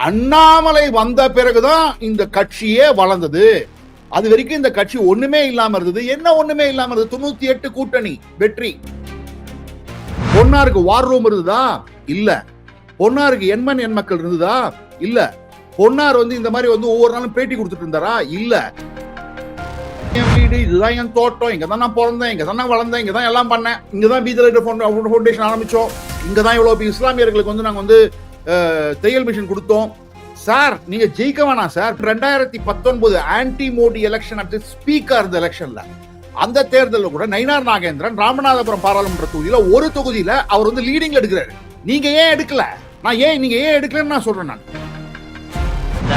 அண்ணாமலை வந்த பிறகுதான் இந்த கட்சியே வளர்ந்தது. அது வரைக்கும் இந்த கட்சி ஒண்ணுமே இல்லாம இருந்தது. என்ன ஒண்ணுமே இல்லாம இருந்தது? 98 கூட்டணி வெற்றி. பொன்னாருக்கு வார் ரூம் இருந்ததா? இல்ல. பொன்னாருக்கு எண்மண் எண் மக்கள் இருந்ததா? இல்ல. பொன்னார் இந்த மாதிரி ஒவ்வொரு நாளும் பேட்டி கொடுத்துட்டு இருந்தாரா? இல்ல. என் வீடு இதுதான், என் தோட்டம், இங்கதான் நான் பிறந்தேன், இங்கதான் நான் வளர்ந்தேன், இங்கதான் எல்லாம் பண்ணேன், இங்கதான் பீதர் ஃபவுண்டேஷன் ஆரம்பிச்சோம், இங்கதான் இவ்வளவு இஸ்லாமியர்களுக்கு நாங்க தையல் மிஷன் கொடுத்தோம். சார் நீங்க ஜெயிக்க வேணாம் sir. 2019 anti Modi election speaker எலெக்ஷன்ல அந்த தேர்தலில் கூட நயினார் நாகேந்திரன் ராமநாதபுரம் பாராளுமன்ற தொகுதியில ஒரு தொகுதியில அவர் லீடிங்ல எடுக்கிறாரு. நீங்க ஏன் எடுக்கல? நீங்க ஏன் எடுக்கலன்னு நான் சொல்றேன். நான்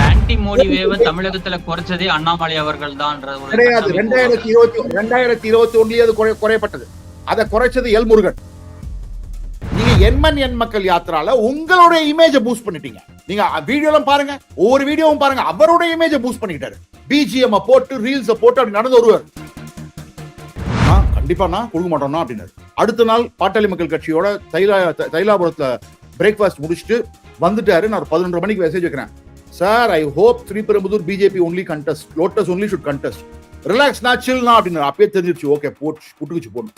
ஆன்டி மோடி வேவ தமிழகத்துல குறைச்சதே அண்ணாமலை அவர்கள் தான் கிடையாது. 2021 அது குறையப்பட்டது. அதை குறைச்சது எல் முருகன். நீங்க எண்மண் எண் மக்கள் யாத்திரால உங்களுடைய இமேஜை பூஸ்ட் பண்ணிட்டீங்க. நீங்க வீடியோலாம் பாருங்க, ஒவ்வொரு வீடியோவும் பாருங்க, அவருடைய இமேஜை பூஸ்ட் பண்ணிட்டாரு. பிஜிஎம் போட்டு ரீல்ஸ் போட்டு அப்படி நடந்து வருவார். கண்டிப்பா நான் கொடுக்க மாட்டோம்னா அப்படின்னாரு. அடுத்த நாள் பாட்டாளி மக்கள் கட்சியோட தைலாபுரத்துல பிரேக்ஃபாஸ்ட் முடிச்சுட்டு வந்துட்டாரு. நான் 11:30 மணிக்கு மெசேஜ் வைக்கிறேன். Sir I hope Sriperumbudur BJP only contest, lotus only should contest, relax நான் சில் நான் அப்படின்னாரு. அப்பயே தெரிஞ்சிருச்சு, ஓகே புட்டுக்குச்சு போடணும்.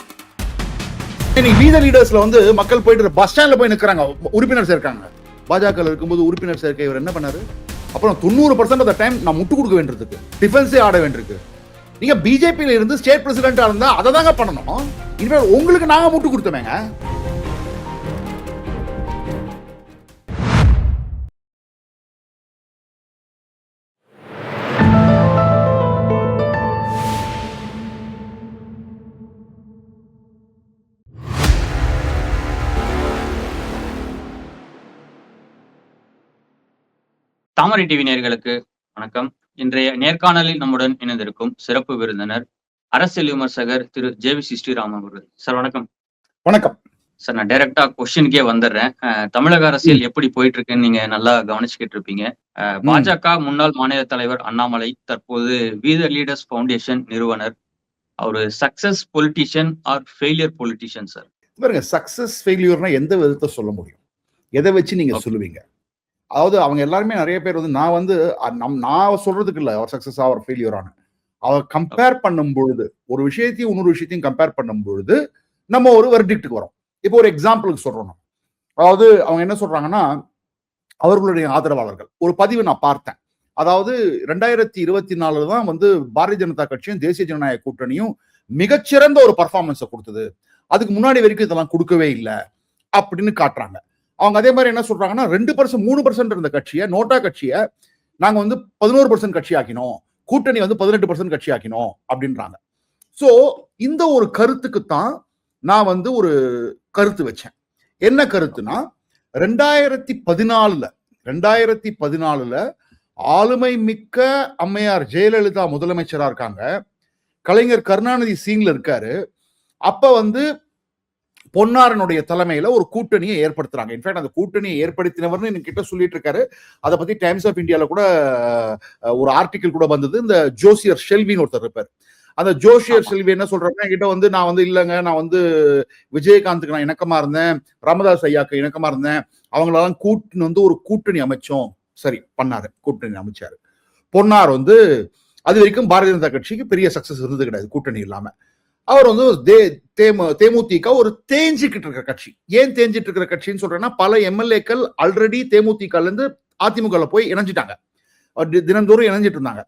வீத லீடர்ஸ்ல மக்கள் போயிட்டு பஸ் ஸ்டாண்ட்ல போய் நிக்கிறாங்க, உறுப்பினர் சேர்க்காங்க. பாஜக இருக்கும்போது உறுப்பினர் சேர்க்கை இவர் என்ன பண்ணாரு? அப்புறம் 90% ஆஃப் த டைம் நான் முட்டு கொடுக்க வேண்டியிருக்கு, டிஃபென்ஸே ஆட வேண்டியிருக்கு. நீங்க பிஜேபியில இருந்து ஸ்டேட் பிரசிடென்டா இருந்தா அதை தாங்க பண்ணணும். இனிமேல் உங்களுக்கு நாங்க முட்டு கொடுத்தோமேங்க. தாமரை டிவி நேயர்களுக்கு வணக்கம். இன்றைய நேர்காணலில் நம்முடன் இணைந்திருக்கும் சிறப்பு விருந்தினர் அரசியல் விமர்சகர் திரு ஜே.வி.சி. ஸ்ரீராம் அவர்கள். சார் வணக்கம். வணக்கம் சார். நான் டைரக்டா கொஸ்டினுக்கே வந்துடுறேன். தமிழக அரசியல் எப்படி போயிட்டு இருக்குன்னு நீங்க நல்லா கவனிச்சுக்கிட்டு இருப்பீங்க. பாஜக முன்னாள் மாநில தலைவர் அண்ணாமலை தற்போது வி த லீடர்ஸ் ஃபவுண்டேஷன் நிறுவனர். அவரு success politician or failure politician sir? பாருங்க, சக்சஸ் ஃபெயிலியர்னா எந்த விதத்தை சொல்ல முடியும்? எதை வச்சு நீங்க சொல்லுவீங்க? அதாவது அவங்க எல்லாருமே நிறைய பேர் நான் சொல்றதுக்கு இல்லை அவர் சக்சஸ் அவர் ஃபெயிலியர் ஆன, அவர் கம்பேர் பண்ணும் பொழுது ஒரு விஷயத்தையும் இன்னொரு விஷயத்தையும் கம்பேர் பண்ணும் பொழுது நம்ம ஒரு வெர்டிக்ட்டுக்கு வரோம். இப்போ ஒரு எக்ஸாம்பிளுக்கு சொல்றோம். அதாவது அவங்க என்ன சொல்றாங்கன்னா, அவர்களுடைய ஆதரவாளர்கள் ஒரு பதிவு நான் பார்த்தேன். அதாவது 2024 தான் பாரதிய ஜனதா கட்சியும் தேசிய ஜனநாயக கூட்டணியும் மிகச்சிறந்த ஒரு பர்ஃபார்மன்ஸை கொடுத்தது, அதுக்கு முன்னாடி வரைக்கும் இதெல்லாம் கொடுக்கவே இல்லை அப்படின்னு காட்டுறாங்க. அவங்க அதே மாதிரி என்ன சொல்றாங்கன்னா, 2% 3% இருந்த கட்சியை, நோட்டா கட்சியை நாங்க 11% கட்சி ஆக்கினோம், கூட்டணி 18% கட்சி ஆக்கினோம் அப்படின்றாங்க. சோ இந்த ஒரு கருத்துக்குத்தான் நான் ஒரு கருத்து வச்சேன். என்ன கருத்துனா, 2014 ஆளுமை மிக்க அம்மையார் ஜெயலலிதா முதலமைச்சரா இருக்காங்க, கலைஞர் கருணாநிதி சீன்ல இருக்காரு. அப்ப பொன்னாரனுடைய தலைமையில ஒரு கூட்டணியை ஏற்படுத்துறாங்க. இன்ஃபேக்ட் அந்த கூட்டணியை ஏற்படுத்தினவர்னு என்கிட்ட சொல்லிட்டு இருக்காரு. அதை பத்தி டைம்ஸ் ஆஃப் இந்தியால கூட ஒரு ஆர்டிகிள் கூட வந்தது. இந்த ஜோசியர் ஷெல்வின்னு ஒருத்தர் இருப்பார். அந்த ஜோசியர் செல்வி என்ன சொல்றாங்க, என்கிட்ட நான் இல்லைங்க, நான் விஜயகாந்துக்கு நான் இணக்கமா இருந்தேன், ராமதாஸ் ஐயாக்கு இணக்கமா இருந்தேன், அவங்களெல்லாம் கூட்டணி ஒரு கூட்டணி அமைச்சோம். சரி பண்ணாரு, கூட்டணி அமைச்சாரு. பொன்னார் அது வரைக்கும் பாரதிய ஜனதா கட்சிக்கு பெரிய சக்சஸ் இருந்தது கிடையாது கூட்டணி இல்லாம. அவர் தேமுதிக ஒரு தேஞ்சிக்கிட்டு இருக்கிற கட்சி. ஏன் தேஞ்சிட்டு இருக்கிற கட்சின்னு சொல்றேன்னா, பல எம்எல்ஏக்கள் ஆல்ரெடி தேமுதிக இருந்து அதிமுக போய் இணைஞ்சிட்டாங்க, தினந்தோறும் இணைஞ்சிட்டு இருந்தாங்க.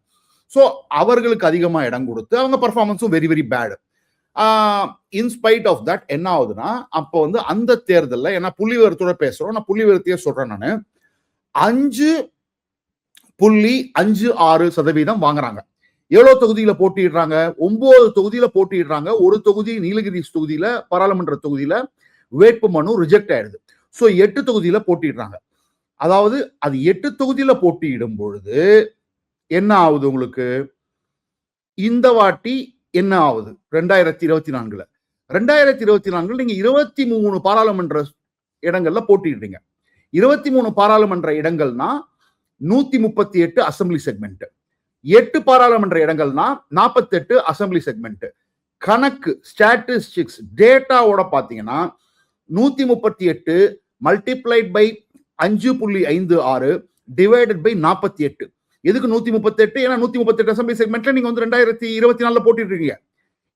ஸோ அவர்களுக்கு அதிகமா இடம் கொடுத்து அவங்க பர்ஃபார்மன்ஸும் very very bad. In spite of that என்ன ஆகுதுன்னா, அப்போ அந்த தேர்தலில், ஏன்னா புள்ளிவிவரத்தோட பேசுறோம், நான் புள்ளிவிவரத்தையே சொல்றேன், நான் 5.56% வாங்குறாங்க. எவ்வளவு தொகுதியில போட்டிடுறாங்க? 9 தொகுதியில போட்டிடுறாங்க. ஒரு தொகுதி நீலகிரி தொகுதியில, பாராளுமன்ற தொகுதியில வேட்புமனு ரிஜெக்ட் ஆயிடுது. சோ 8 தொகுதியில போட்டிடுறாங்க. அதாவது அது 8 தொகுதியில போட்டியிடும் பொழுது என்ன ஆகுது உங்களுக்கு? இந்த வாட்டி என்ன ஆகுது? 2024 நீங்க 23 பாராளுமன்ற இடங்கள்ல போட்டிடுறீங்க. 23 பாராளுமன்ற இடங்கள்னா 138 அசம்பிளி செக்மெண்ட், 8 பாராளுமன்ற இடங்கள்னா 48 அசம்பிளி செக்மெண்ட். கணக்கு ஸ்டாட்டிஸ்டிக்ஸ் டேட்டாவோட பாத்தீங்கன்னா 138 மல்டிப்ளைட் பை 5.56 டிவைடட் பை 48. எதுக்கு 138? ஏன்னா 138 அசம்பிளி செக்மெண்ட்ல நீங்க வந்து 2024 போட்டிட்டு இருக்கீங்க.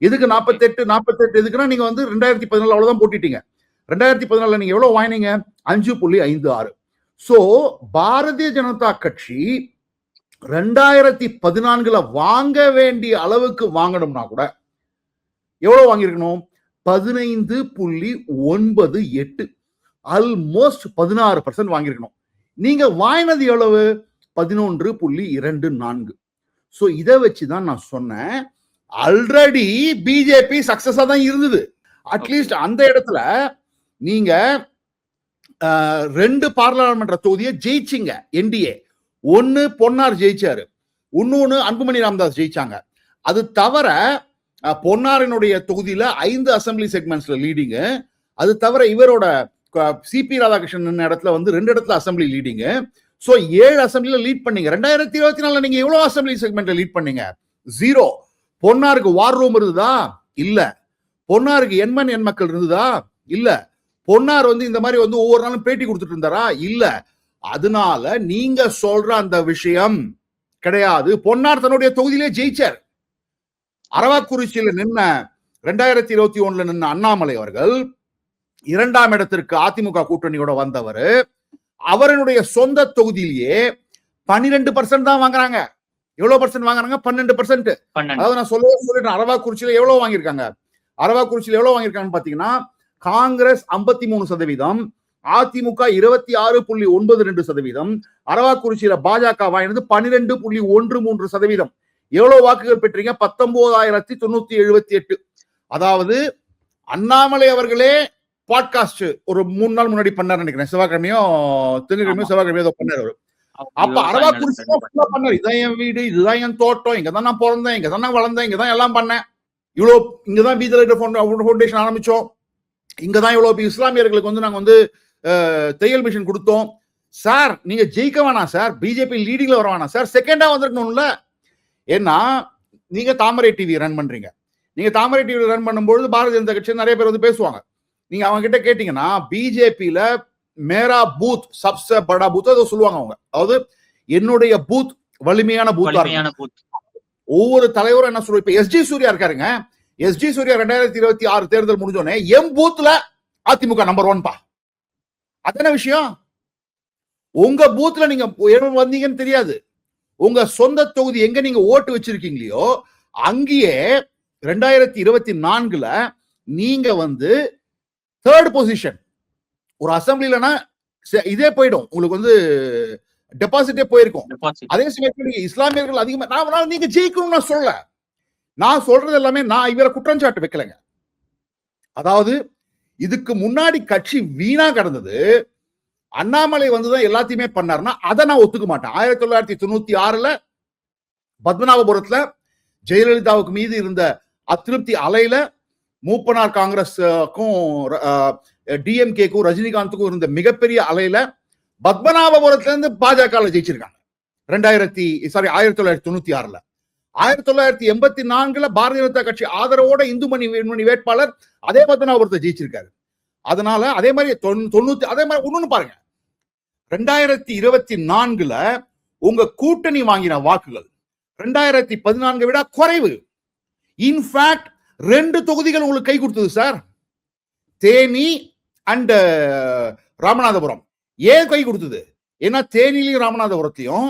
எதுக்கு 48 எதுக்குன்னா நீங்க வந்து 2014 அவ்வளவுதான் போட்டிட்டீங்க. 2014 நீங்க எவ்வளவு வாங்கினீங்க? 5.56. சோ பாரதிய ஜனதா கட்சி 2014 வாங்க வேண்டிய அளவுக்கு வாங்கணும்னா கூட எவ்வளவு வாங்கியிருக்கணும்? 15.98, ஆல்மோஸ்ட் 16% வாங்கியிருக்கணும். நீங்க வாங்கினது எவ்வளவு? 11.24. சோ இதை வச்சுதான் நான் சொன்னேன், ஆல்ரெடி பிஜேபி சக்சஸா தான் இருந்தது. அட்லீஸ்ட் அந்த இடத்துல நீங்க 2 பாராளுமன்ற தொகுதியை ஜெயிச்சிங்க. என்டிஏ ஒன்னு பொன்னார் ஜெயிச்சாரு, இன்னொன்னு அன்புமணி ராமதாஸ் ஜெயிச்சாங்க. அது தவிர பொன்னாரினுடைய தொகுதியில 5 அசம்பிளி செக்மெண்ட்ஸ்ல லீடிங். அது தவிர இவரோட சிபி ராதாகிருஷ்ணன் இடத்துல வந்து 2 இடத்துல அசம்பிளி லீடிங். சோ 7 அசம்பிளில லீட் பண்ணீங்க. 2024 நீங்க எவ்வளவு அசம்பிளி செக்மெண்ட்ல லீட் பண்ணீங்க? 0. பொன்னாருக்கு வார் ரூம் இருந்ததா? இல்ல. பொன்னாருக்கு எண்மண் எண் மக்கள் இருந்ததா? இல்ல. பொன்னார் வந்து இந்த மாதிரி வந்து ஒவ்வொரு நாளும் பேட்டி கொடுத்துட்டு இருந்தாரா? இல்ல. அதனால நீங்க சொல்ற அந்த விஷயம் கிடையாது. பொன்னார் தன்னுடைய தொகுதியிலே ஜெயிச்சார். அரவாக்குறிச்சியில நின்ன 2021 நின்ன அண்ணாமலை அவர்கள் 2ஆம் இடத்திற்கு அதிமுக கூட்டணியோட வந்தவர். அவருடைய சொந்த தொகுதியிலேயே 12% தான் வாங்குறாங்க. எவ்வளவு பர்சன்ட் வாங்குறாங்க? 12%. அதாவது நான் சொல்லிட்டேன், அரவாக்குறிச்சியில எவ்வளவு வாங்கியிருக்காங்க? அரவாக்குறிச்சியில எவ்வளவு வாங்கியிருக்காங்கன்னு பாத்தீங்கன்னா, காங்கிரஸ் 53%, அதிமுக 26.92%, அரவாக்குறிச்சியில பாஜக வாங்கினது 12.13%. எவ்வளவு வாக்குகள் பெற்றீங்க? 19,978. அதாவது அண்ணாமலை அவர்களே பாட்காஸ்ட் ஒரு 3 நாள் முன்னாடி பண்ணார் நினைக்கிறேன், செவ்வாய்க்கிழமையும் செவ்வாய்க்கிழமையோ பண்ணார். அப்ப அரவாக்குறிச்சி பண்ணார், இதான் என் வீடு, இதுதான் என் தோட்டம், இங்கதான் நான் பிறந்தேன், இங்கதான் நான் வளர்ந்தேன், இங்கதான் எல்லாம் பண்ணேன், இவ்வளவு இங்கதான் பீஜர் ஃபவுண்டேஷன் ஆரம்பிச்சோம், இங்கதான் இவ்வளவு இஸ்லாமியர்களுக்கு வந்து நாங்க வந்து தையல் மிஷன் கொடுத்தோம். சார் நீங்க ஜெயிக்க வேணாம் சார், பிஜேபி லீடிங்ல வர வேணாம் சார், செகண்டா வந்துருக்கணும்ல. ஏன்னா நீங்க தாமரை டிவி ரன் பண்றீங்க. நீங்க தாமரை டிவி ரன் பண்ணும்போது பாரதிய ஜனதா கட்சி நிறைய பேர் வந்து பேசுவாங்க. நீங்க அவங்க கிட்ட கேட்டீங்கன்னா பிஜேபியில மேரா பூத் சப்சே படா பூத் அதை சொல்லுவாங்க அவங்க. அதாவது என்னுடைய பூத் வலிமையான பூத். ஒவ்வொரு தலைவரும் என்ன சொல்லுவாங்க? இப்ப எஸ்ஜி சூர்யா இருக்காருங்க. எஸ்ஜி சூர்யா 2026 தேர்தல் முடிஞ்சோடனே எம் பூத்ல அதிமுக நம்பர் 1 பா. அதான விஷயம். உங்க பூத்ல நீங்க வந்தீங்கன்னு தெரியாது. உங்க சொந்த தொகுதி எங்க நீங்க ஓட்டு வச்சிருக்கீங்களோ அங்கேயே 2024 நீங்க வந்து 3rd பொசிஷன். ஒரு அசம்பிளிலனா இதே போயிடும், உங்களுக்கு வந்து டெபாசிட்டே போயிருக்கும். அதே சமயத்தில் நீங்க இஸ்லாமியர்கள் அதிகமா நீங்க ஜெயிக்கணும்னு நான் சொல்ல. நான் சொல்றது எல்லாமே நான் இவரை குற்றஞ்சாட்டு வைக்கலைங்க. அதாவது இதுக்கு முன்னாடி கட்சி வீணா கிடந்தது, அண்ணாமலை வந்துதான் எல்லாத்தையுமே பண்ணாருன்னா அதை நான் ஒத்துக்க மாட்டேன். 1996 பத்மநாபபுரத்துல ஜெயலலிதாவுக்கு மீது இருந்த அதிருப்தி அலையில மூப்பனார் காங்கிரஸுக்கும் டிஎம்கேக்கும் ரஜினிகாந்துக்கும் இருந்த மிகப்பெரிய அலையில பத்மநாபபுரத்துல இருந்து பாஜக ஜெயிச்சிருக்காங்க 1996. 1984 பாரதிய ஜனதா கட்சி ஆதரவோட இந்துமணி வேட்பாளர் அதே பத்மநாபபுரத்தை ஜெயிச்சிருக்காரு. அதனால அதே மாதிரி 90 அதே மாதிரி ஒண்ணு பாருங்க, 2024 உங்க கூட்டணி வாங்கின வாக்குகள் 2014 விட குறைவு. இன்ஃபேக்ட் 2 தொகுதிகள் உங்களுக்கு கை கொடுத்தது சார், தேனி அண்ட் ராமநாதபுரம். ஏன் கை கொடுத்தது? ஏன்னா தேனிலையும் ராமநாதபுரத்தையும்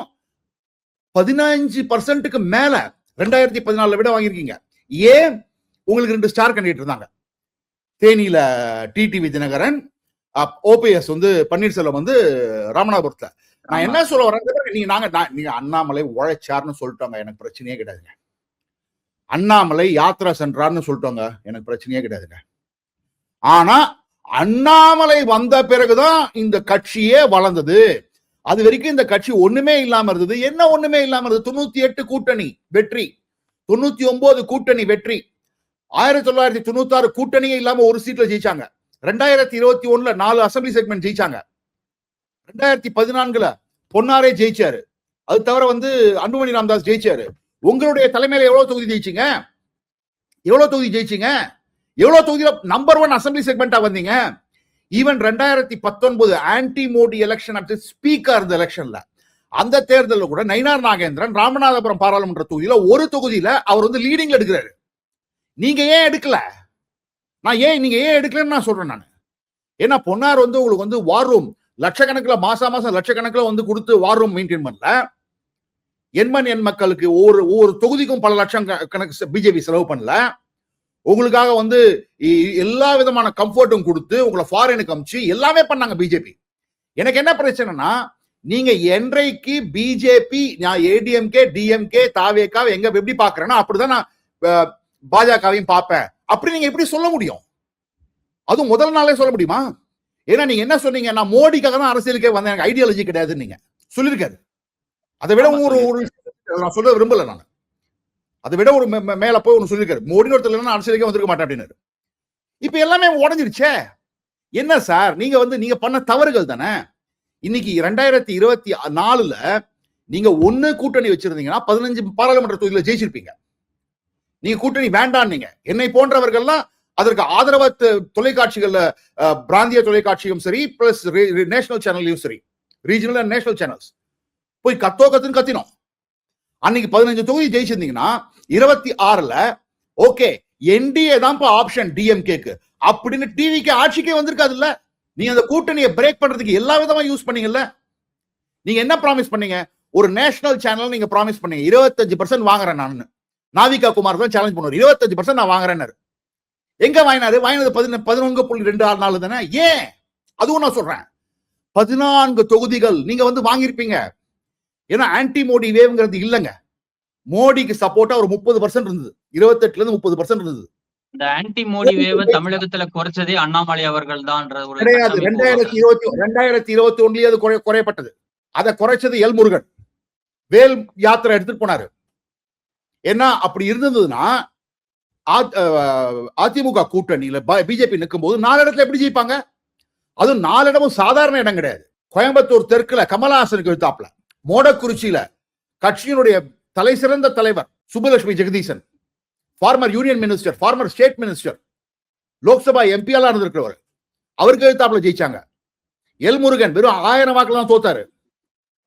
15% மேல 2014 விட வாங்கியிருக்கீங்க. ஏன்? உங்களுக்கு 2 ஸ்டார் கேண்டிடேட் இருந்தாங்க. தேனியில டிடிவி தினகரன், ஓபிஎஸ் வந்து பன்னீர்செல்வம் வந்து ராமநாதபுரத்துல. நான் என்ன சொல்ல வரேன், நீங்க அண்ணாமலை உழைச்சார்னு சொல்லிட்டாங்க, எனக்கு பிரச்சனையே கிடையாதுங்க. அண்ணாமலை யாத்திரா சென்றார்னு சொல்லிட்டாங்க, எனக்கு பிரச்சனையே கிடையாதுங்க. ஆனா அண்ணாமலை வந்த பிறகுதான் இந்த கட்சியே வளர்ந்தது. அது வரைக்கும் இந்த கட்சி ஒண்ணுமே இல்லாம இருந்தது. என்ன ஒண்ணுமே இல்லாம இருந்தது? 98 கூட்டணி வெற்றி, 99 கூட்டணி வெற்றி, 1996 கூட்டணியே இல்லாம ஒரு சீட்ல ஜெயிச்சாங்க. 2021 4 அசம்பிளி செக்மெண்ட் ஜெயிச்சாங்க. 2014 பொன்னாரே ஜெயிச்சாரு. அது தவிர வந்து அன்புமணி ராமதாஸ் ஜெயிச்சாரு. உங்களுடைய தலைமையில எவ்வளவு தொகுதி ஜெயிச்சீங்க? எவ்வளவு தொகுதி ஜெயிச்சீங்க? எவ்வளவு தொகுதியில நம்பர் 1 அசம்பிளி செக்மெண்டா வந்தீங்க? Even 2019 anti Modi election speaker இருந்த எலெக்ஷன்ல அந்த தேர்தலில் கூட நயினார் நாகேந்திரன் ராமநாதபுரம் பாராளுமன்ற தொகுதியில ஒரு தொகுதியில அவர் வந்து லீடிங்ல எடுக்கிறாரு. நீங்க ஏன் எடுக்கல? நீங்க ஏன் எடுக்கலன்னு நான் சொல்றேன். நான் ஏன்னா பொன்னார் வந்து உங்களுக்கு வந்து வார் ரூம் லட்சக்கணக்கில் மாசம் லட்சக்கணக்கில் வந்து கொடுத்து வார் ரூம் மெயின்டைன் பண்ணல. என் மக்களுக்கு ஒவ்வொரு தொகுதிக்கும் பல லட்சம் கணக்கு பிஜேபி செலவு பண்ணல. உங்களுக்காக வந்து எல்லா விதமான கம்ஃபர்ட்டும் கொடுத்து உங்களை ஃபாரினுக்கு அமிச்சு எல்லாமே பண்ணாங்க பிஜேபி. எனக்கு என்ன பிரச்சனைனா, நீங்க என்றைக்கு பிஜேபி ஏடிஎம்கே டிஎம்கே தாவேக்காவை எங்க எப்படி பாக்குறேன்னா அப்படிதான் நான் பாஜகவையும் பார்ப்பேன். அப்படி நீங்க எப்படி சொல்ல முடியும்? அதுவும் முதல் நாளே சொல்ல முடியுமா? ஏன்னா நீங்க என்ன சொன்னீங்க, நான் மோடிக்காக தான் அரசியலுக்கே வந்தேன், எனக்கு ஐடியாலஜி கிடையாது நீங்க சொல்லிருக்காரு. அதை விட நான் சொல்ல விரும்பல. நான் அதை விட ஒரு மேல போய் ஒன்று சொல்லியிருக்காரு, மோடி ஒருத்தர் அரசியலுக்கே வந்திருக்க மாட்டேன் அப்படின்னு. இப்ப எல்லாமே உடஞ்சிருச்சே. என்ன சார் நீங்க பண்ண தவறுகள் தானே. இன்னைக்கு 2024ல நீங்க ஒண்ணு கூட்டணி வச்சிருந்தீங்கன்னா 15 பாராளுமன்ற தொகுதியில ஜெயிச்சிருப்பீங்க. நீங்க கூட்டணி வேண்டாம். நீங்க என்னை போன்றவர்கள்லாம் அதற்கு ஆதரவா தொலைக்காட்சிகள்ல பிராந்திய தொலைக்காட்சியும் சரி பிளஸ் நேஷனல் சேனல்லையும் சரி ரீஜனல் அண்ட் நேஷனல் சேனல்ஸ் போய் கத்துன்னு கத்தினோம். அன்னைக்கு 15 தொகுதி ஜெயிச்சிருந்தீங்கன்னா 26ல ஓகே என்டிஏ தான் ஆப்ஷன் டிஎம்கேக்கு அப்படின்னு டிவிக்கு ஆட்சிக்கே வந்திருக்காது இல்ல. நீங்க அந்த கூட்டணியை பிரேக் பண்றதுக்கு எல்லா விதமா யூஸ் பண்ணீங்கல்ல. நீங்க என்ன ப்ராமிஸ் பண்ணீங்க? ஒரு நேஷனல் சேனல் நீங்க ப்ராமிஸ் பண்ணீங்க 25% வாங்குறேன் நான். நாவிகா குமார் தான் சேலஞ்ச் பண்ணுவார், 25% நான் வாங்குறேன்னு. எங்க வாங்கினது 14.24 தானே. ஏன்? அதுவும் நான் சொல்றேன் 14 தொகுதிகள் நீங்க வந்து வாங்கியிருப்பீங்க. ஏன்னா ஆன்டி மோடி வேவ்ங்கிறது இல்லங்க. மோடிக்கு சப்போர்ட்டா ஒரு 30% இருந்தது, 28ல இருந்து 30% இருந்தது. இந்த ஆன்டி மோடி வேவ தமிழகத்துல குறைச்சதே அண்ணாமலை அவர்கள் தான். கிடையாது, 2021 அது குறையப்பட்டது. அதை குறைச்சது எல் முருகன் வேல் யாத்திரை எடுத்துட்டு போனாரு. ஏன்னா அப்படி இருந்ததுன்னா அதிமுக கூட்டணியில பிஜேபி நிற்கும் போது 4 இடத்துல எப்படி ஜெயிப்பாங்க? அதுவும் 4 இடமும் சாதாரண இடம் கிடையாது. கோயம்புத்தூர் தெற்குல கமலஹாசனுக்கு எழுத்தாப்ல, மோடக்குறிச்சியில கட்சியினுடைய தலை சிறந்த தலைவர் Subbulakshmi Jagadeesan, former union minister, former state minister, Lok Sabha எம்பியாலா இருந்திருக்கிறவர், அவருக்கு எழுத்தாப்புல ஜெயிச்சாங்க. எல் முருகன் வெறும் 1000 வாக்குல தான் தோத்தாரு.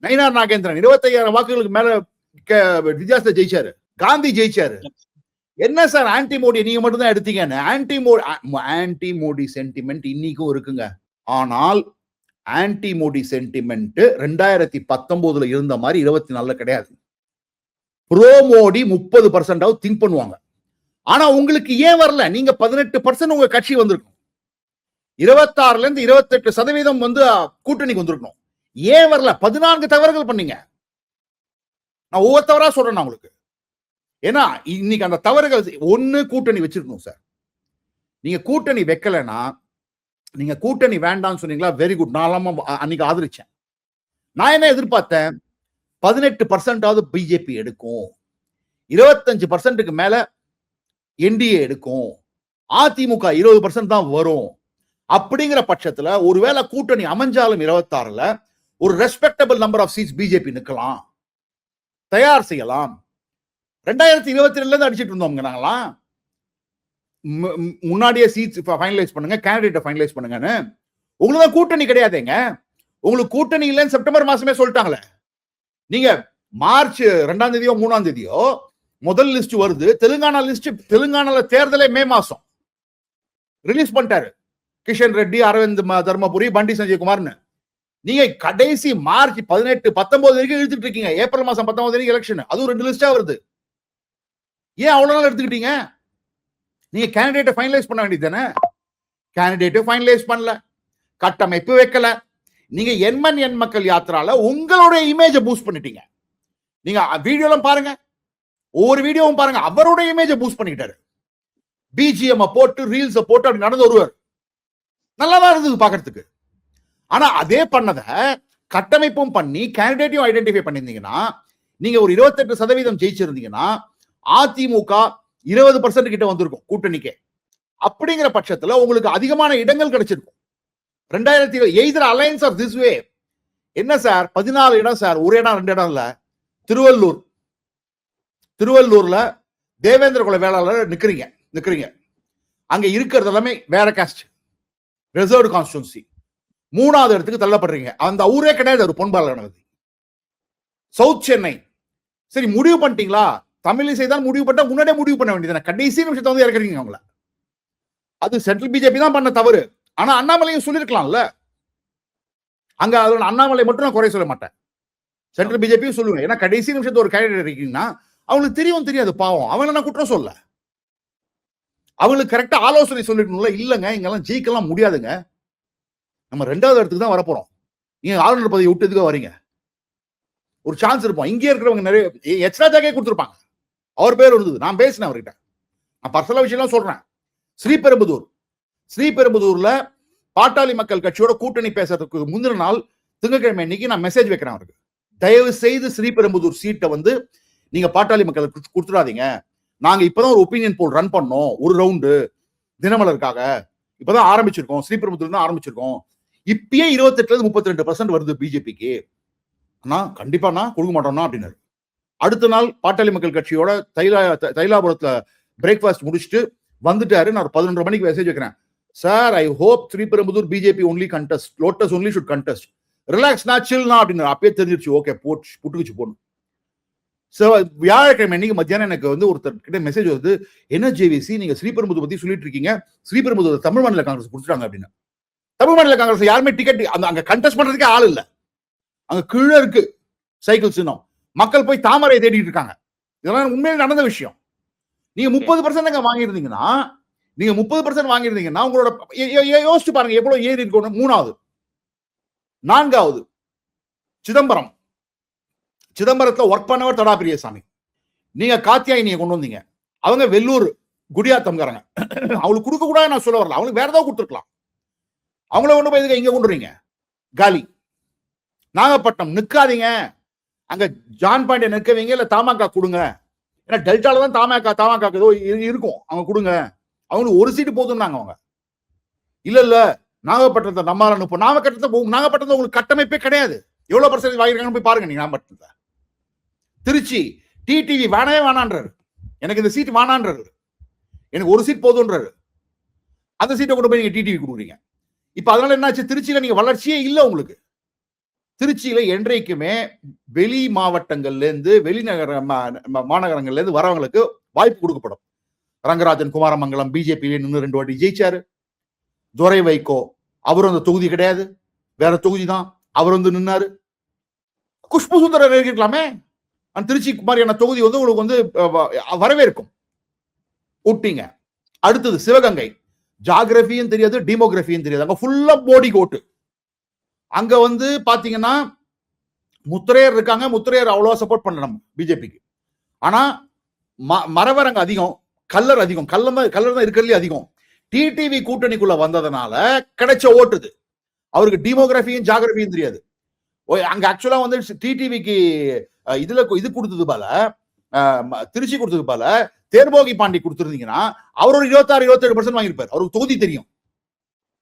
நயினார் நாகேந்திரன் 25,000 வாக்குகளுக்கு மேல வித்தியாசத்தை ஜெயிச்சாரு. காந்தி ஜெயிச்சாரு. என்ன சார் ஆன்டி மோடி நீங்க மட்டும் தான் எடுத்தீங்கன்னு? ஆன்டி மோடி சென்டிமெண்ட் இன்னைக்கும் இருக்குங்க. ஆனால் ஆன்டி மோடி சென்டிமெண்ட் 2019ல இருந்த மாதிரி 24ல கிடையாது. ப்ரோ மோடி 30% திங்க் பண்ணுவாங்க. ஆனா உங்களுக்கு ஏன் வரல? நீங்க 18% உங்க கட்சி வந்திருக்கும். 26ல இருந்து 28% வந்து கூட்டணிக்கு வந்திருக்கணும். ஏன் வரல? 14 தவறுகள் பண்ணீங்க. நான் ஒவ்வொருத்தவரா சொல்றேன் உங்களுக்கு. ஏன்னா இன்னைக்கு அந்த தவறுகள் ஒண்ணு கூட்டணி வச்சிருக்கணும் சார். நீங்க கூட்டணி வைக்கலன்னா, நீங்க கூட்டணி வேண்டாம்னு சொன்னீங்களா, வெரி குட். நான் அன்னைக்கு ஆதரிச்சேன். நான் என்ன எதிர்பார்த்தேன்? 18% பிஜேபி எடுக்கும், 25%க்கு மேல என்டிஏ எடுக்கும், அதிமுக 20% தான் வரும். அப்படிங்கிற பட்சத்துல ஒருவேளை கூட்டணி அமைஞ்சாலும் 26ல ஒரு respectable number of seats BJP நிக்கலாம், தயார் செய்யலாம். 2022ல இருந்து அடிச்சிட்டு இருந்தோம் நாங்களாம். முன்னாடியே சீட்ஸ் ஃபைனலைஸ் பண்ணுங்க, கேண்டிடேட்டை ஃபைனலைஸ் பண்ணுங்கன்னு. உங்களுக்கு கூட்டணி கிடையாதுங்க. உங்களுக்கு கூட்டணி இல்லைன்னு செப்டம்பர் மாசமே சொல்லிட்டாங்களே. நீங்க மார்ச் 2ஆம் தேதியோ 3ஆம் தேதியோ முதல் லிஸ்ட் வருது. தெலுங்கானா லிஸ்ட், தெலுங்கானால தேர்தலே மே மாசம் ரிலீஸ் பண்ணிட்டாரு கிஷன் ரெட்டி, அரவிந்த் தர்மபுரி, பண்டி சஞ்சய்குமார்னு. நீங்க கடைசி மார்ச் 18, 19 வரைக்கும் இழுத்துட்டு இருக்கீங்க. ஏப்ரல் மாசம் 19 வரைக்கும் எலெக்ஷன், அதுவும் 2 லிஸ்டா வருது. ஏன் அவ்வளவு நாள் எடுத்துக்கிட்டீங்க? நீங்க கேண்டிடேட்டை ஃபைனலைஸ் பண்ண வேண்டியது தானே. கேண்டிடேட்டை ஃபைனலைஸ் பண்ணல, கட்டமைப்பு வைக்கல. நீங்க என் மக்கள் யாத்திரால உங்களுடைய இமேஜை பூஸ்ட் பண்ணிட்டீங்க. நீங்க வீடியோலாம் பாருங்க, ஒவ்வொரு வீடியோவும் பாருங்க, அவருடைய இமேஜை பூஸ்ட் பண்ணிட்டாரு. பிஜிஎம் போட்டு ரீல்ஸ் போட்டு அப்படி நடந்து வருவார். நல்லாதான் இருந்தது பாக்கிறதுக்கு. ஆனா அதே பண்ணத கட்டமைப்பும் பண்ணி கேண்டிடேட்டையும் ஐடென்டிஃபை பண்ணிருந்தீங்கன்னா, நீங்க ஒரு 28% ஜெயிச்சிருந்தீங்கன்னா அதிமுக 20% கிட்ட வந்திருக்கும் கூட்டணிக்கே. அப்படிங்கிற பட்சத்துல உங்களுக்கு அதிகமான இடங்கள் கிடைச்சிருக்கும். 2020 either alliance or this way. என்ன சார் 14 இடம் சார், ஒரு இடம் 2 இடம் இல்ல. திருவள்ளூர்ல தேவேந்திர குல வேளாளர் நிக்கிறீங்க. அங்க இருக்கிறது எல்லாமே வேற காஸ்ட், ரிசர்வ்டு கான்ஸ்டிட்யூன்சி. 3ஆவது இடத்துக்கு தள்ளப்படுறீங்க. அந்த ஊரே கிடையாது, ஒரு பொன்பாலனது. சவுத் சென்னை. சரி, முடிவு பண்ணிட்டீங்களா? தமிழிசை தான் முடிவு பண்ணா முன்னாடியே முடிவு பண்ண வேண்டியது. கடைசி நிமிஷத்தை வந்து இறக்குறீங்க அவங்கள. அது சென்ட்ரல் பிஜேபி தான் பண்ண தவறு. ஆனா அண்ணாமலையும் சொல்லிருக்கலாம்ல. அங்க அதுல அண்ணாமலை மட்டும் நான் குறை சொல்ல மாட்டேன், சென்ட்ரல் பிஜேபியும் சொல்லுவேன். ஏன்னா கடைசி நிமிஷத்துல ஒரு கேண்டிடேட் இருக்கீங்கன்னா அவங்களுக்கு தெரியாது, பாவம். அவங்கள நான் குற்றம் சொல்ல, அவங்களுக்கு கரெக்டா ஆலோசனை சொல்லிருக்கணும்ல. இல்லங்க, இங்கெல்லாம் ஜெயிக்கலாம் முடியாதுங்க, நம்ம 2வது இடத்துக்கு தான் வரப்போறோம், நீங்க ஆளுநர் பதவி விட்டதுக்கு வரீங்க, ஒரு சான்ஸ் இருப்போம். இங்கே இருக்கிறவங்க நிறைய எச்ராஜாக்கே கொடுத்துருப்பாங்க, அவர் பேர் இருந்தது. நான் பேசினேன் அவர்கிட்ட, நான் பர்சனல் விஷயம் சொல்றேன். ஸ்ரீபெரும்புதூர்ல பாட்டாளி மக்கள் கட்சியோட கூட்டணி பேசுறதுக்கு முந்தின நாள் திங்கட்கிழமை அன்னைக்கு நான் மெசேஜ் வைக்கிறேன் அவருக்கு, தயவு செய்து ஸ்ரீபெரும்புதூர் சீட்டை வந்து நீங்க பாட்டாளி மக்களுக்கு கொடுத்துடாதீங்க. நாங்க இப்பதான் ஒரு ஒப்பீனியன் போல் ரன் பண்ணோம், ஒரு ரவுண்டு தினமலருக்காக இப்பதான் ஆரம்பிச்சிருக்கோம், ஸ்ரீபெரும்புதூர் தான் ஆரம்பிச்சிருக்கோம். இப்பயே 28-32% வருது பிஜேபிக்கு. ஆனா கண்டிப்பா நான் கொடுக்க மாட்டோம்னா அப்படின்னாரு. அடுத்த நாள் பாட்டாளி மக்கள் கட்சியோட தைலாபுரத்துல பிரேக்ஃபாஸ்ட் முடிச்சுட்டு வந்துட்டாரு. நான் 11:30 மணிக்கு மெசேஜ் வைக்கிறேன், sir I hope Sriperumbudur BJP only contest, lotus only should contest, ரிலாக்ஸ்னா சில்னா அப்படின்னு. அப்பயே தெரிஞ்சிருச்சு, ஓகே புட்டுக்குச்சு போடணும். வியாழக்கிழமை இன்னைக்கு மத்தியானம் எனக்கு வந்து ஒருத்தர் கிட்ட மெசேஜ் வருது, என்ன ஜேவிசி நீங்க ஸ்ரீபெரும்புதூர் பத்தி சொல்லிட்டு இருக்கீங்க, ஸ்ரீபெரும்புதூர் தமிழ் மாநில காங்கிரஸ் கொடுத்துட்டாங்க அப்படின்னு. தமிழ் மாநில காங்கிரஸ் யாருமே டிக்கெட் அங்க கண்டெஸ்ட் பண்றதுக்கே ஆள் இல்ல, அங்க கீழே இருக்கு சைக்கிள் சின்னம், மக்கள் போய் தாமரை தேடிட்டு இருக்காங்க. இதெல்லாம் உண்மையில நடந்த விஷயம். நீங்க 30% வாங்கியிருந்தீங்கன்னா, நீங்க 30% வாங்கியிருந்தீங்கன்னா உங்களோட யோசிச்சு பாருங்க எவ்வளவு ஏறி இருக்கணும். 3வது 4வது சிதம்பரத்துல ஒர்க் பண்ணவர் தடா பெரியசாமி, நீங்க காத்தியாயினியை கொண்டு வந்தீங்க, அவங்க வெள்ளூர் குடியாத்தம்காரங்க, அவங்களுக்கு கொடுக்க கூடாது நான் சொல்ல வரல, அவங்களுக்கு வேற ஏதாவது கொடுத்துருக்கலாம், அவங்கள கொண்டு போய் இங்க கொண்டு வரீங்க. காலி. நாகப்பட்டினம் நிக்காதீங்க, அங்க ஜான் பாண்டியன் நிற்கவீங்க, இல்ல தமாக கொடுங்க, ஏன்னா டெல்டால தான் தமாக ஏதோ இருக்கும், அவங்க கொடுங்க, அவங்களுக்கு ஒரு சீட்டு போதும்னாங்க அவங்க. இல்ல நாகப்பட்டினத்தை நம்மால அனுப்போம், நாகப்பட்டினத்தை உங்களுக்கு கட்டமைப்பே கிடையாது, எவ்வளவு % வாங்கிருக்காங்கன்னு போய் பாருங்க நீங்க. நாகப்பட்டினத்தை திருச்சி டிடிவி வேணான்றாரு, எனக்கு இந்த சீட் வேணான்றாரு, எனக்கு ஒரு சீட் போதும்ன்றாரு, அந்த சீட்டை கொண்டு போய் நீங்க டிடிவி கொடுக்குறீங்க. இப்ப அதனால என்னாச்சு, திருச்சியில நீங்க வளர்ச்சியே இல்லை உங்களுக்கு. திருச்சியில என்றைக்குமே வெளி மாவட்டங்கள்ல இருந்து வெளிநகர மாநகரங்கள்ல இருந்து வரவங்களுக்கு வாய்ப்பு கொடுக்கப்படும். ரங்கராஜன் குமாரமங்கலம் பிஜேபி நின்று 2 வாட்டி ஜெயிச்சாரு. துரை வைகோ அவர் அந்த தொகுதி கிடையாது, வேற தொகுதி தான், அவர் வந்து நின்னாரு. குஷ்பு சுந்தரர் இருக்கலாமே, திருச்சி மாதிரியான தொகுதி வந்து உங்களுக்கு வந்து வரவேற்கும். விட்டீங்க. அடுத்தது சிவகங்கை, ஜாகிரபியும் தெரியாது, டெமோகிராபியும் தெரியாது, அங்க ஃபுல்லா போடி கோட்டு. அங்க வந்து பாத்தீங்கன்னா முத்திரையர் இருக்காங்க, முத்திரையர் அவ்வளவா சப்போர்ட் பண்ணல நம்ம பிஜேபிக்கு. ஆனா மறவர் அங்க அதிகம், கல்லர் அதிகம், கல்லர் தான் இருக்கிறதுல அதிகம். டிடிவி கூட்டணிக்குள்ள வந்ததுனால கிடைச்ச ஓட்டுது. அவருக்கு டெமோகிராபியும் ஜாகிரபியும் தெரியாது. அங்க ஆக்சுவலா வந்து டிடிவிக்கு இது கொடுத்தது போல, திருச்சி கொடுத்தது போல தேர்போகி பாண்டி கொடுத்திருந்தீங்கன்னா அவர் ஒரு 26-27% வாங்கியிருப்பார், அவருக்கு தொகுதி தெரியும்.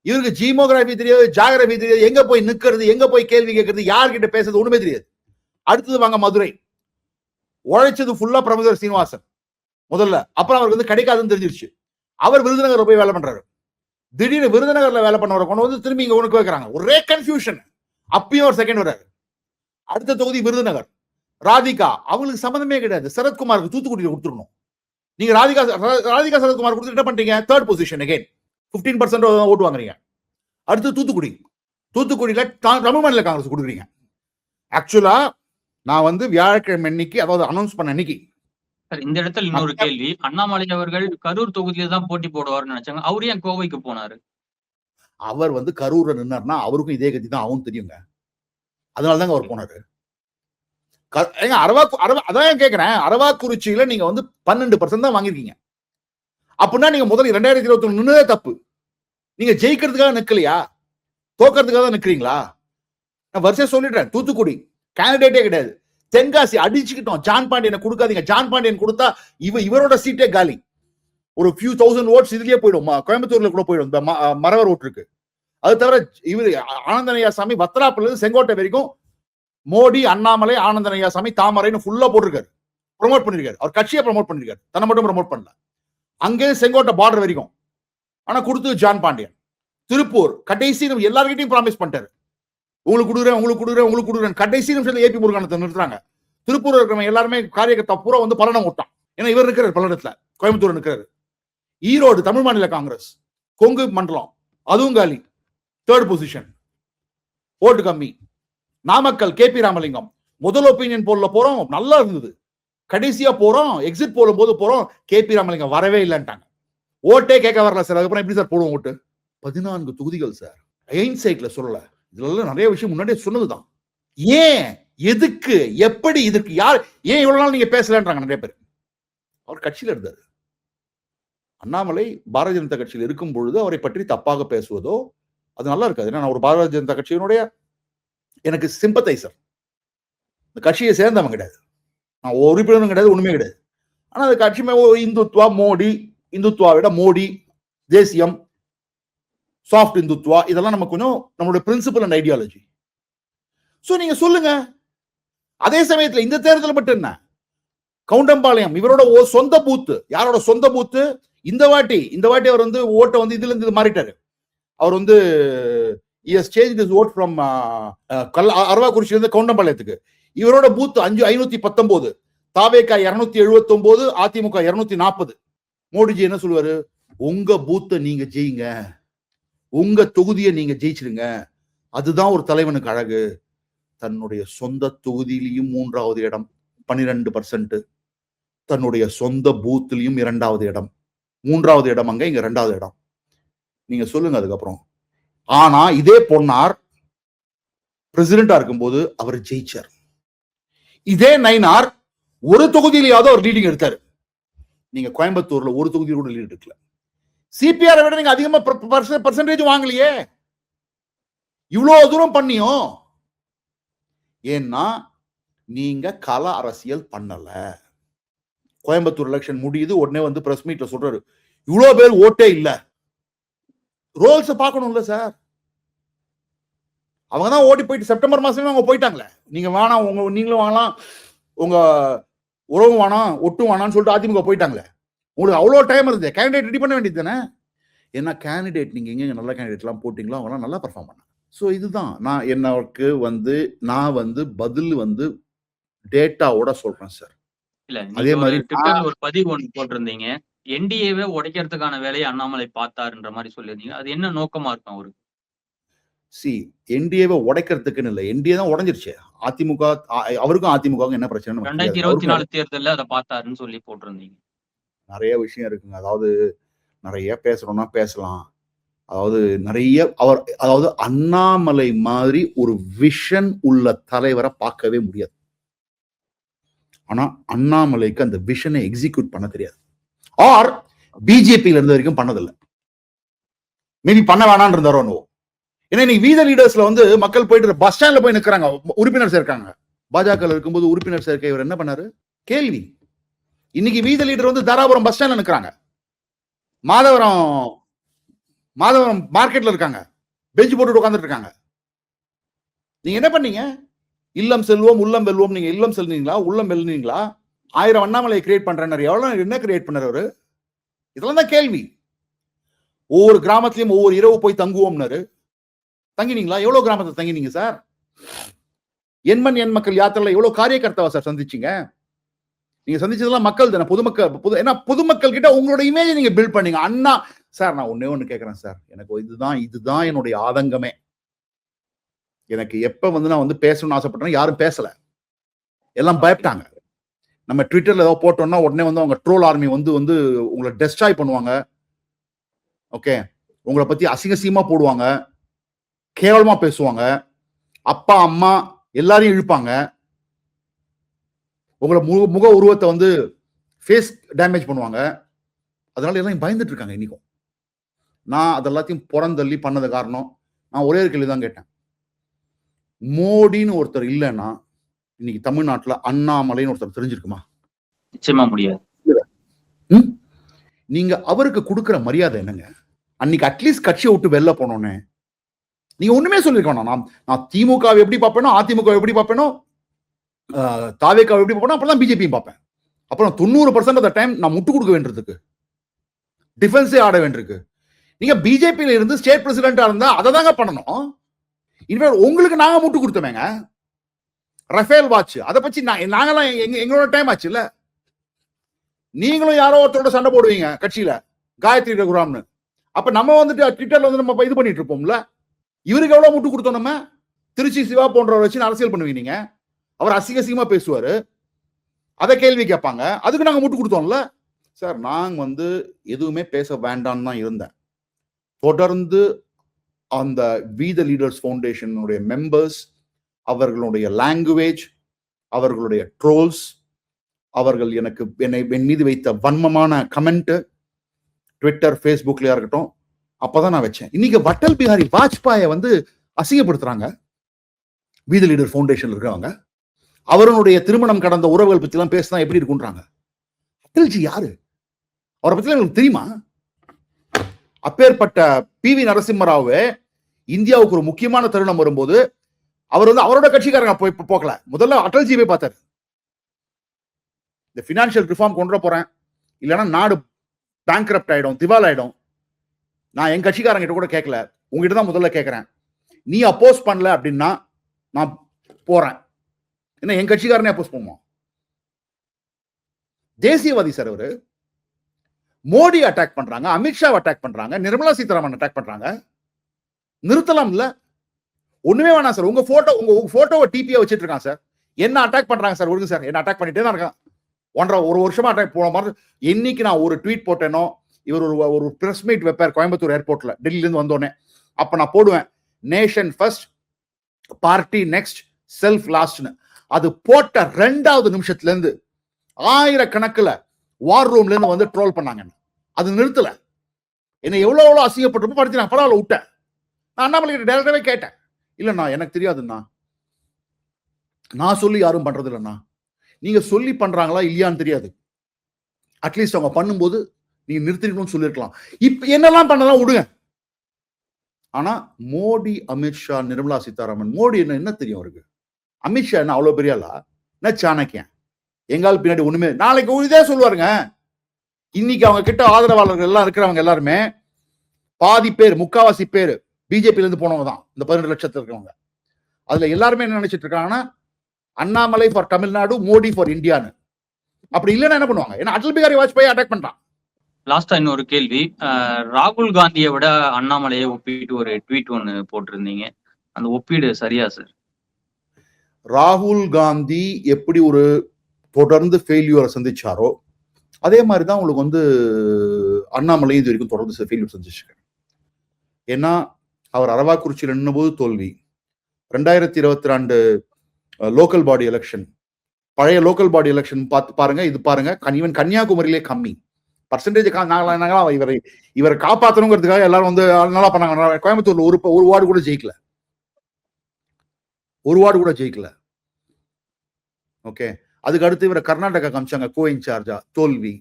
இவருக்கு ஜிமோகிராபி தெரியாது, ஜாகிரபி தெரியாது, எங்க போய் நிக்கிறது, எங்க போய் கேள்வி கேட்கறது, யார்கிட்ட பேசுறது ஒண்ணுமே தெரியாது. அடுத்தது வாங்க மதுரை, உழைச்சது ஃபுல்லா பிரமுகர் சீனிவாசன் முதல்ல, அப்புறம் அவருக்கு வந்து கிடைக்காதுன்னு தெரிஞ்சிருச்சு. அவர் விருதுநகர்ல போய் வேலை பண்றாரு. திடீர்னு விருதுநகர்ல வேலை பண்ணவரை கொண்டு வந்து திரும்பி இங்க உனக்கு வைக்கிறாங்க, ஒரே கன்ஃபியூஷன். அப்பயும் ஒரு செகண்ட் வர்றாரு. அடுத்த தொகுதி விருதுநகர், ராதிகா, அவங்களுக்கு சம்பந்தமே கிடையாது, சரத்குமாருக்கு தூத்துக்குடியில கொடுத்துருக்கணும். நீங்க ராதிகா சரத்குமார் கொடுத்து என்ன பண்றீங்க, 3rd பொசிஷன் அகைன் 15% ஓட்டு வாங்குறீங்க. அடுத்து தூத்துக்குடியில தமிழ் மாநில காங்கிரஸ் கொடுக்குறீங்க. ஆக்சுவலா நான் வந்து வியாழக்கிழமை அன்னைக்கு, அதாவது அனௌன்ஸ் பண்ண அன்னைக்கு. இந்த இடத்துல இன்னொரு கேள்வி, அண்ணாமலை அவர்கள் கரூர் தொகுதியில தான் போட்டி போடுவார்னு நினைச்சாங்க, அவரு ஏன் கோவைக்கு போனாரு? அவர் வந்து கரூர்ல நின்னார்னா அவருக்கும் இதே கட்சி தான் அவன் தெரியுங்க, அதனாலதாங்க அவர் போனாரு. அதான் கேட்கிறேன், அரவாக்குறிச்சியில நீங்க வந்து 12% தான் வாங்கிருக்கீங்க. அப்படின்னா நீங்க முதல்ல 2021 நின்னதே தப்பு. நீங்க ஜெயிக்கிறதுக்காக நிக்கலையா, தோக்கிறதுக்காக தான் நிக்கிறீங்களா? நான் வரிசையா சொல்லிடுறேன், தூத்துக்குடி கேண்டிடேட்டே கிடையாது. தென்காசி அடிச்சுக்கிட்டோம், ஜான் பாண்டியனை கொடுக்காதீங்க, ஜான் பாண்டியன் கொடுத்தா இவரோட சீட்டே காலி. ஒரு few thousand ஓட்ஸ் இதுலயே போயிடும், கோயம்புத்தூர்ல கூட போயிடும், மறவர் ஓட்டு இருக்கு. அது தவிர இவரு ஆனந்தனையாசாமி வத்ராப்புல இருந்து செங்கோட்டை வரைக்கும் மோடி, அண்ணாமலை, ஆனந்தனையாசாமி, தாமரைன்னு ஃபுல்லா போட்டிருக்காரு, ப்ரொமோட் பண்ணிருக்காரு. அவர் கட்சியை ப்ரொமோட் பண்ணிருக்காரு, தன்னை மட்டும் ப்ரொமோட் பண்ணல. அங்கே செங்கோட்டை பார்டர் வரைக்கும். ஆனா கொடுத்து ஜான் பாண்டியன். திருப்பூர் கடைசி எல்லார்கிட்டையும் ப்ராமிஸ் பண்ணிட்டாரு, உங்களுக்கு கொடுக்குறேன், கடைசி நிமிஷத்துல ஏபி முருகானத்தை நிறுத்துறாங்க. திருப்பூர் இருக்கிறவங்க எல்லாருமே காரியகர்த்தா பூரா வந்து பலனம் ஓட்டான். ஏன்னா இவர் இருக்கிறார் பல்லடத்துல, கோயம்புத்தூர் இருக்கிறாரு. ஈரோடு தமிழ் மாநில காங்கிரஸ், கொங்கு மண்டலம் அதுவும் காலி, 3rd பொசிஷன், ஓட்டு கம்மி. நாமக்கல் கேபி ராமலிங்கம் முதல் ஒப்பீனியன் போல்ல போறோம், நல்லா இருந்தது. கடைசியா போறோம், எக்ஸிட் போலும் போது போறோம், கேபி ராமலிங்கம் வரவே இல்லைன்ட்டாங்க. ஓட்டே கேட்க வரல சார். அதுக்கப்புறம் எப்படி சார் போடுவோம் ஓட்டு? 14 தொகுதிகள் சார். ஹைண்ட்சைட்ல சொல்லல, இதுல நிறைய விஷயம் முன்னாடியே சொன்னதுதான். ஏன், எதுக்கு, எப்படி, இதுக்கு யார், ஏன் இவ்வளவு நாள் நீங்க பேசலன்றாங்க நிறைய பேர். அவர் கட்சியில இருந்தாரு. அண்ணாமலை பாரதிய ஜனதா கட்சியில் இருக்கும் பொழுது அவரை பற்றி தப்பாக பேசுவதோ அது நல்லா இருக்காது. ஏன்னா நான் ஒரு பாரதிய ஜனதா கட்சியினுடைய எனக்கு சிம்பத்தைசர், இந்த கட்சியை சேர்ந்தவன் கிடையாது, நான் உறுப்பினரும் கிடையாது, ஒண்ணுமே கிடையாது. ஆனா அந்த கட்சி இந்துத்வா, மோடி, இந்துத்வாவிட மோடி, தேசியம், சாஃப்ட் இந்துத்வா, இதெல்லாம் நம்ம கொஞ்சம் நம்மளுடைய பிரின்சிபல் அண்ட் ஐடியாலஜி. சோ நீங்க சொல்லுங்க. அதே சமயத்துல இந்த தேர்தல் மட்டும் என்ன, கவுண்டம்பாளையம் இவரோட சொந்த பூத்து, யாரோட சொந்த பூத்து, இந்த வாட்டி அவர் வந்து ஓட்டை வந்து இதுல இருந்து மாறிட்டாரு. அவர் வந்து ஓட் ஃப்ரம் அரவாக்குறிச்சியில இருந்து கவுண்டம்பாளையத்துக்கு. இவரோட பூத் 519, தாவேகா 279, அதிமுக 240. மோடிஜி என்ன சொல்லுவாரு, உங்க பூத்தை நீங்க ஜெயிங்க, உங்க தொகுதியை நீங்க ஜெயிச்சிருங்க, அதுதான் ஒரு தலைவனுக்கு அழகு. தன்னுடைய சொந்த தொகுதியிலையும் 3வது இடம் 12%, தன்னுடைய சொந்த பூத்திலையும் 2வது இடம், 3வது இடம் அங்க, இங்க 2வது இடம். நீங்க சொல்லுங்க. அதுக்கப்புறம் ஆனா இதே பொன்னார் பிரசிடென்டா இருக்கும்போது அவர் ஜெயிச்சார். இதே நயினார் ஒரு தொகுதியிலாவது அவர் லீடிங் எடுத்தாரு. நீங்க கோயம்புத்தூர்ல ஒரு தொகுதியில் கூட லீட் எடுக்கல. சிபிஆர் விட நீங்க அதிகமா பர்சன்டேஜ் வாங்கலையே, இவ்வளவு தூரம் பண்ணியும். ஏன்னா நீங்க கள அரசியல் பண்ணல. கோயம்புத்தூர் எலெக்ஷன் முடியுது, உடனே வந்து பிரஸ் மீட்ல சொல்றாரு இவ்வளவு பேர் ஓட்டே இல்ல. ரோல்ஸ் பார்க்கணும்ல சார். அவங்க தான் ஓட்டி போயிட்டு செப்டம்பர் மாசமே அவங்க போயிட்டாங்களே. நீங்க வேணாம், நீங்களும் வாங்கலாம், உங்க உறவும் வேணாம், ஒட்டும் வேணாம்னு சொல்லிட்டு அதிமுக போயிட்டாங்களே. உங்களுக்கு அவ்வளவு டைம் இருந்தது, கேண்டிடேட் ரெடி பண்ண வேண்டியது தானே. ஏன்னா கேண்டிடேட் நீங்க எங்க நல்ல கேண்டிடேட் எல்லாம் போட்டீங்களோ அவங்க நல்லா பெர்ஃபார்ம் பண்ணாங்க. ஸோ இதுதான் நான் எனக்கு வந்து நான் வந்து பதில் வந்து டேட்டாவோட சொல்றேன் சார். இல்ல, அதே மாதிரி ட்விட்டர்ல ஒரு பதிவு ஒன்று போட்டிருந்தீங்க, என்டிஏவே உடைக்கிறதுக்கான வேலையை அண்ணாமலை பார்த்தாருன்ற மாதிரி சொல்லியிருந்தீங்க. அது என்ன நோக்கமா இருக்கும் அவருக்கு? என்டிஏவை உடைக்கிறதுக்குன்னு இல்லை, என்டிஏ தான் உடைஞ்சிருச்சு. அதிமுக அவருக்கும் அதிமுக என்ன பிரச்சனை 2024 தேர்தலில் அதை பார்த்தாருன்னு சொல்லி போட்டிருந்தீங்க. நிறைய விஷயம் இருக்குங்க. அதாவது நிறைய பேசணும்னா பேசலாம். அதாவது நிறைய அதாவது அண்ணாமலை மாதிரி ஒரு விஷன் உள்ள தலைவரை பார்க்கவே முடியாது. ஆனா அண்ணாமலைக்கு அந்த விஷனை எக்ஸிக்யூட் பண்ண தெரியாது. ஆர் பிஜேபியில இருந்த வரைக்கும் பண்ணதில்லை. மேபி பண்ண வேணான்னு இருந்தாரோ. ஏன்னா இன்னைக்கு வீத லீடர்ஸ்ல வந்து மக்கள் போயிட்டு பஸ் ஸ்டாண்ட்ல போய் நிற்கிறாங்க, உறுப்பினர் சேர்க்காங்க. பாஜக இருக்கும்போது உறுப்பினர் சேர்க்கை இவர் என்ன பண்ணாரு? கேள்வி. இன்னைக்கு வீத லீடர் வந்து தாராபுரம் பஸ் ஸ்டாண்ட்ல நிற்கிறாங்க, மாதவரம் மார்க்கெட்ல இருக்காங்க, பெஞ்ச் போட்டு உட்கார்ந்துட்டு இருக்காங்க. நீங்க என்ன பண்ணீங்க? இல்லம் செல்வோம் உள்ளம் வெல்வோம். நீங்க இல்லம் செல்வீங்களா, உள்ளம் வெல்லுவீங்களா? 1000 அண்ணாமலை கிரியேட் பண்றேன். எவ்வளவு என்ன கிரியேட் பண்ணாரு அவரு? இதெல்லாம் தான் கேள்வி. ஒவ்வொரு கிராமத்திலையும் ஒவ்வொரு இரவு போய் தங்குவோம்னாரு. தங்கினீங்களா? எவ்வளவு கிராமத்தை தங்கினீங்க சார்? எண்மண் எண் மக்கள் யாத்திரையில எவ்வளவு காரியகர்த்தாவா சார் சந்திச்சீங்க? நீங்க சந்திச்சதெல்லாம் மக்கள் தானே, பொதுமக்கள். ஏன்னா பொதுமக்கள் கிட்ட உங்களோட இமேஜ் நீங்க பில்ட் பண்ணீங்க. அண்ணா சார், நான் ஒண்ணு கேட்கிறேன் சார், எனக்கு இதுதான் என்னுடைய ஆதங்கமே. எனக்கு எப்ப வந்து நான் வந்து பேசணும்னு ஆசைப்பட்டேன், யாரும் பேசல, எல்லாம் பயப்பட்டாங்க. நம்ம ட்விட்டர்ல ஏதோ போட்டோம்னா உடனே வந்து அவங்க ட்ரோல் ஆர்மி வந்து உங்களை டெஸ்ட்ராய் பண்ணுவாங்க. ஓகே, உங்களை பத்தி அசிங்கசியமா போடுவாங்க, கேவலமா பேசுவாங்க, அப்பா அம்மா எல்லாரையும் இழுப்பாங்க, உங்களை முக உருவத்தை வந்து ஃபேஸ் டேமேஜ் பண்ணுவாங்க. அதனால எல்லாம் பயந்துட்டு இருக்காங்க. இன்னைக்கும் நான் அதெல்லாத்தையும் புறந்தள்ளி பண்ணது காரணம், நான் ஒரே ஒரு கேள்வி தான் கேட்டேன். மோடின்னு ஒருத்தர் இல்லைன்னா இன்னைக்கு தமிழ்நாட்டுல அண்ணாமலைன்னு ஒருத்தர் தெரிஞ்சிருக்குமா? நிச்சயமா முடியாது. நீங்க அவருக்கு கொடுக்கிற மரியாதை என்னங்க? அன்னைக்கு அட்லீஸ்ட் கட்சியை விட்டு வெளில போனோன்னே நீங்க ஒண்ணுமே சொல்லிருக்கணும். நான் திமுகவை எப்படி பார்ப்பேனோ, அதிமுக எப்படி பார்ப்பேனோ, தாவேக்காவை எப்படி பார்ப்பேனோ, அப்பதான் பிஜேபியும் பார்ப்பேன். அப்புறம் 90% ஆஃப் த டைம் நான் முட்டு கொடுக்க வேண்டியதுக்கு, டிஃபென்ஸே ஆட வேண்டியிருக்கு. நீங்க பிஜேபியில இருந்து ஸ்டேட் பிரசிடென்டா இருந்தா அதை தாங்க பண்ணணும். இன்ஃபேக்ட் உங்களுக்கு நாங்க முட்டு கொடுத்தோமேங்க. ரஃபேல் வாட்ச் அதை பத்தி நாங்கெல்லாம் எங்களோட டைம் ஆச்சு இல்ல. நீங்களும் யாரோ ஒருத்தரோட சண்டை போடுவீங்க கட்சியில, காயத்ரி ரகுராம்னு. அப்ப நம்ம வந்துட்டு ட்விட்டர்ல வந்து நம்ம இது பண்ணிட்டு இருப்போம்ல. இவருக்கு எவ்வளவு முட்டு கொடுத்தோம் நம்ம. திருச்சி சிவா போன்றவரை வச்சு அரசியல் பண்ணுவீங்க நீங்க. அவர் அசிங்கமா பேசுவாரு, அதை கேள்வி கேட்பாங்க, அதுக்கு நாங்க முட்டு கொடுத்தோம்ல சார். நாங்க வந்து எதுவுமே பேச வேண்டாம்னு தான் இருந்தேன். தொடர்ந்து அந்த வி த லீடர்ஸ் ஃபவுண்டேஷனுடைய மெம்பர்ஸ், அவர்களுடைய லாங்குவேஜ், அவர்களுடைய ட்ரோல்ஸ், அவர்கள் என் மீது வைத்த வன்மமான கமெண்ட் ட்விட்டர் ஃபேஸ்புக்லயா இருக்கட்டும், அப்பதான் நான் வச்சேன். இன்னைக்கு அடல் பிஹாரி வாஜ்பாயை வந்து அசிங்கப்படுத்துறாங்க வி த லீடர் ஃபவுண்டேஷன் இருக்கிறவங்க. அவருடைய திருமணம் கடந்த உறவுகள் பத்தி எல்லாம் பேசினா எப்படி இருக்குன்றாங்க. அடல்ஜி யாரு? அவரை பத்தி உங்களுக்கு தெரியுமா? அப்பேற்பட்ட PV நரசிம்மராவே இந்தியாவுக்கு ஒரு முக்கியமான தருணம் வரும்போது அவர் வந்து அவரோட கட்சிக்காரங்க போக்கல, முதல்ல அடல்ஜி போய் பார்த்தாரு. இந்த பினான்சியல் ரிஃபார்ம் கொண்டு போறேன், இல்லைன்னா நாடு பேங்க்ரப்ட் ஆயிடும், திவால் ஆயிடும். நான் என் கட்சிக்காரங்க கிட்ட கூட கேட்கல, உங்ககிட்ட தான் முதல்ல கேட்கிறேன். நீ அப்போஸ் பண்ணல அப்படின்னா நான் போறேன். என்ன என் கட்சிக்காரனே அப்போஸ் பண்ணுவோம்? தேசியவாதி சார் அவரு. மோடி அட்டாக் பண்றாங்க, அமித்ஷா அட்டாக் பண்றாங்க, நிர்மலா சீதாராமன் அட்டாக் பண்றாங்க. நிறுத்தலாம் இல்ல, ஒண்ணுமே வேணாம் சார். உங்க போட்டோவை டிபியா வச்சிட்டு இருக்கான் சார். என்ன அட்டாக் பண்றாங்க சார், ஒழுங்கு சார். என்ன அட்டாக் பண்ணிட்டே தான் இருக்கான். ஒரு வருஷமா அட்டாக் போன மாதிரி. என்னைக்கு நான் ஒரு ட்வீட் போட்டேனோ, இவர் ஒரு பிரஸ் மீட் வைப்பார் கோயம்புத்தூர் ஏர்போர்ட்ல, டெல்லியில இருந்து வந்தோடனே. அப்ப நான் போடுவேன், nation first, party next, self லாஸ்ட்னு. அது போட்ட 2வது நிமிஷத்துல இருந்து ஆயிரக்கணக்கில் வார் ரூம்ல இருந்து வந்து ட்ரோல் பண்ணாங்க. அது நிறுத்தல. என்ன எவ்வளவு அசிங்கப்பட்டு படுத்தி நான் பரவாயில்ல விட்டேன். நான் அண்ணாமலை டைரக்டாவே கேட்டேன், இல்லண்ணா எனக்கு தெரியாதுண்ணா, நான் சொல்லி யாரும் பண்றது இல்லைண்ணா, நீங்க சொல்லி பண்றாங்களா இல்லையான்னு தெரியாது, அட்லீஸ்ட் அவங்க பண்ணும்போது நீங்க நிறுத்திக்கணும்னு சொல்லிருக்கலாம். இப்ப என்னெல்லாம் பண்ணலாம் விடுங்க. ஆனா மோடி, அமித்ஷா, நிர்மலா சீதாராமன், மோடி என்ன தெரியும் அவருக்கு? அமித்ஷா என்ன அவ்வளவு பெரிய ஆளா? என்ன சாணக்கியன்? எங்கால் பின்னாடி ஒண்ணுமே. நாளைக்கு இதே சொல்லுவாருங்க. இன்னைக்கு அவங்க கிட்ட ஆதரவாளர்கள் எல்லாம் இருக்கிறவங்க எல்லாருமே பாதி பேர், முக்காவாசி பேர் பிஜேபியில இருந்து போனவங்க தான். இந்த 12 லட்சத்துல இருக்கிறவங்க அதுல எல்லாருமே என்ன நினைச்சிட்டு இருக்காங்கன்னா, அண்ணாமலை ஃபார் தமிழ்நாடு, மோடி ஃபார் இந்தியான்னு. அப்படி இல்லைன்னா என்ன பண்ணுவாங்க? ஏன்னா அடல் பிஹாரி வாஜ்பாய் அட்டாக் பண்றான். லாஸ்டா இன்னொரு கேள்வி. ராகுல் காந்தியை விட அண்ணாமலையை ஒப்பிட்டு ஒரு ட்வீட் ஒன்னு போட்டிருந்தீங்க. அந்த ஒப்பீடு சரியா சார்? ராகுல் காந்தி எப்படி ஒரு தொடர்ந்து ஃபெயில்யூரை சந்திச்சாரோ அதே மாதிரிதான் உங்களுக்கு வந்து அண்ணாமலை இது வரைக்கும் தொடர்ந்து ஃபெயில்யூர் சந்திச்சிருக்காரு. ஏன்னா அவர் அரவாக்குறிச்சியில் நின்னபோது தோல்வி, 2022 லோக்கல் பாடி எலெக்ஷன், பழைய லோக்கல் பாடி எலெக்ஷன் பார்த்து பாருங்க, இது பாருங்க, ஈவன் கன்னியாகுமரியிலே கம்மி பர்சன்டேஜ். இவரை காப்பாற்றணுங்கிறதுக்காக எல்லாரும் வந்து நல்லா பண்ணாங்க. கோயம்புத்தூர்ல ஒரு வார்டு கூட ஜெயிக்கல, ஒரு வார்டு கூட ஜெயிக்கல. ஓகே, அதுக்கு அடுத்து இவரை கர்நாடகா காமிச்சாங்க கோ இன்சார்ஜா, தோல்வி.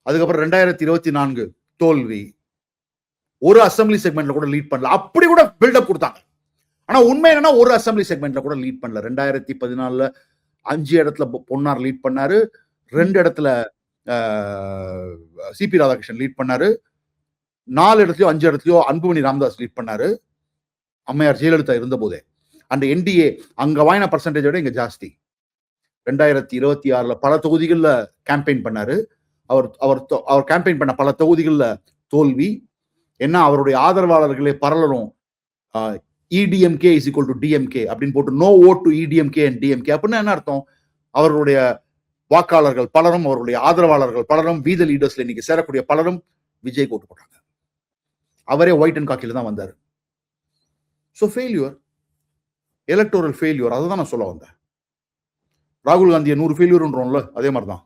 அதுக்கப்புறம் 2024 தோல்வி. ஒரு அசம்பிளி செக்மெண்ட்ல கூட லீட் பண்ணல. அப்படி கூட பில்டப் கொடுத்தாங்க. ஆனா உண்மை என்னன்னா ஒரு அசம்பிளி செக்மெண்ட்ல கூட லீட் பண்ணல. 2014 5 இடத்துல பொன்னார் லீட் பண்ணாரு, 2 இடத்துல சிபி ராதாகிருஷ்ணன் லீட் பண்ணாரு, 4 இடத்துலயோ 5 இடத்துலயோ அன்புமணி ராமதாஸ் லீட் பண்ணாரு, அம்மையார் ஜெயலலிதா இருந்த போதே. அந்த என்டிஏ அங்க வாங்கின பர்சன்டேஜ் விட இங்க ஜாஸ்தி. 2026 பல தொகுதிகள்ல கேம்பெயின் பண்ணாரு. அவர் கேம்பெயின் பண்ண பல தொகுதிகள்ல தோல்வி. என்ன அவருடைய ஆதரவாளர்களே பரலரும் EDMK is equal to DMK அப்படின்னு போட்டு no vote to EDMK and DMK அப்படின்னு என்ன அர்த்தம்? அவர்களுடைய வாக்காளர்கள் பலரும், அவருடைய ஆதரவாளர்கள் பலரும், வி த லீடர்ஸ்ல இன்னைக்கு சேரக்கூடிய பலரும் விஜய் ஓட்டு போட்டாங்க. அவரே ஒயிட் அண்ட் காக்கில தான் வந்தாரு. So failure, electoral failure. அதை தான் நான் சொல்ல வந்தேன். ராகுல் காந்தியை 100 ஃபெயில்யூர்ன்றோம்ல, அதே மாதிரி தான்.